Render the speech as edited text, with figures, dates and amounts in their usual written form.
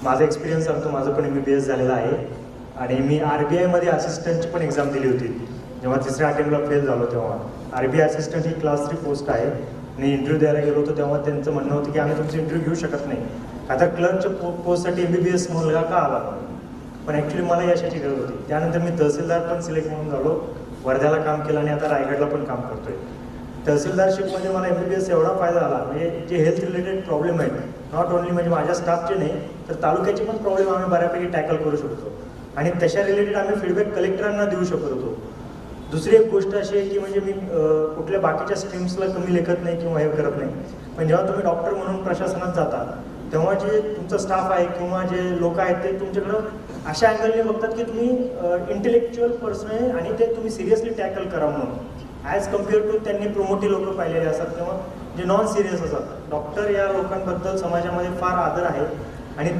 माझा एक्सपिरियन्स सांगतो. माझं पण MBBS झालेलं आहे आणि मी RBIमध्ये असिस्टंटची पण एक्झाम दिली होती. जेव्हा तिसऱ्या अटेम्प्टला फेल झालो तेव्हा RBI असिस्टंट ही क्लास 3 पोस्ट आहे आणि इंटरव्ह्यू द्यायला गेलो होतो तेव्हा त्यांचं म्हणणं होतं की आम्ही तुमचं इंटरव्ह्यू घेऊ शकत नाही. आता क्लर्कच्या पोस्टसाठी MBBS मुलगा का आला, पण ॲक्च्युली मला यशाची गरज होती. त्यानंतर मी तहसीलदार पण सिलेक्ट म्हणून झालो. वर्ध्याला काम केलं आणि आता रायगडला पण काम करतोय. तहसीलदारशिपमध्ये मला MBBS एवढा फायदा झाला, म्हणजे जे हेल्थ रिलेटेड प्रॉब्लेम आहेत, नॉट ओन्ली म्हणजे माझ्या स्टाफचे नाही तर तालुक्याचे पण प्रॉब्लेम आम्ही बऱ्यापैकी टॅकल करू शकतो आणि त्याच्या रिलेटेड आम्ही फीडबॅक कलेक्टरांना देऊ शकत होतो. दुसरी एक गोष्ट अशी आहे की म्हणजे मी कुठल्या बाकीच्या स्ट्रीम्सला कमी लेखत नाही किंवा हे करत नाही, पण जेव्हा तुम्ही डॉक्टर म्हणून प्रशासनात जाता तेव्हा जे तुमचा स्टाफ आहे किंवा जे लोक आहेत ते तुमच्याकडं अशा अँगलने बघतात की तुम्ही इंटेलेक्च्युअल पर्सन आहे आणि ते तुम्ही सिरियसली टॅकल करा म्हणून, ॲज कम्पेअर टू त्यांनी प्रोमोटी लोक पाहिलेले असतात किंवा जे नॉन सिरियस असतात. डॉक्टर या लोकांबद्दल समाजामध्ये फार आदर आहे आणि